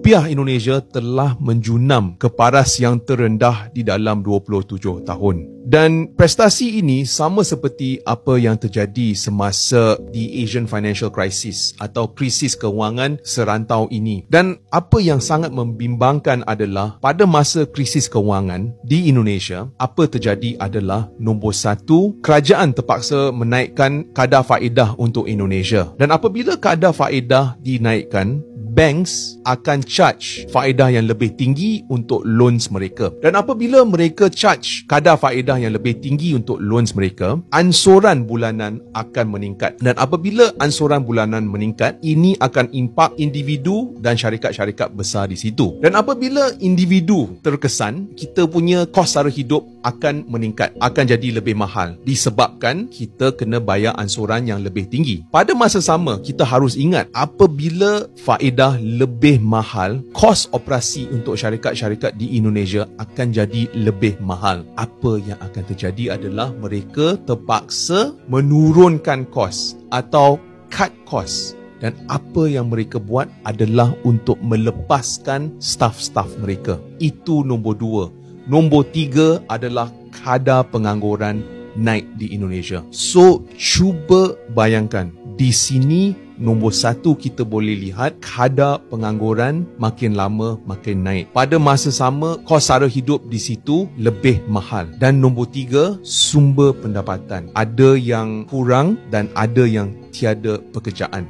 Rupiah Indonesia telah menjunam ke paras yang terendah di dalam 27 tahun. Dan prestasi ini sama seperti apa yang terjadi semasa the Asian Financial Crisis atau krisis kewangan serantau ini. Dan apa yang sangat membimbangkan adalah pada masa krisis kewangan di Indonesia, apa terjadi adalah nombor satu, kerajaan terpaksa menaikkan kadar faedah untuk Indonesia. Dan apabila kadar faedah dinaikkan, banks akan charge faedah yang lebih tinggi untuk loans mereka. Dan apabila mereka charge kadar faedah yang lebih tinggi untuk loans mereka, ansuran bulanan akan meningkat. Dan apabila ansuran bulanan meningkat, ini akan impak individu dan syarikat-syarikat besar di situ. Dan apabila individu terkesan, kita punya kos sara hidup akan meningkat, akan jadi lebih mahal disebabkan kita kena bayar ansuran yang lebih tinggi. Pada masa sama, kita harus ingat apabila faedah lebih mahal, kos operasi untuk syarikat-syarikat di Indonesia akan jadi lebih mahal. Apa yang akan terjadi adalah mereka terpaksa menurunkan kos atau cut kos. Dan apa yang mereka buat adalah untuk melepaskan staf-staf mereka. Itu nombor dua. Nombor tiga adalah kadar pengangguran naik di Indonesia. So, cuba bayangkan. Di sini, nombor satu kita boleh lihat kadar pengangguran makin lama makin naik. Pada masa sama, kos sara hidup di situ lebih mahal. Dan nombor tiga, sumber pendapatan. Ada yang kurang dan ada yang tiada pekerjaan.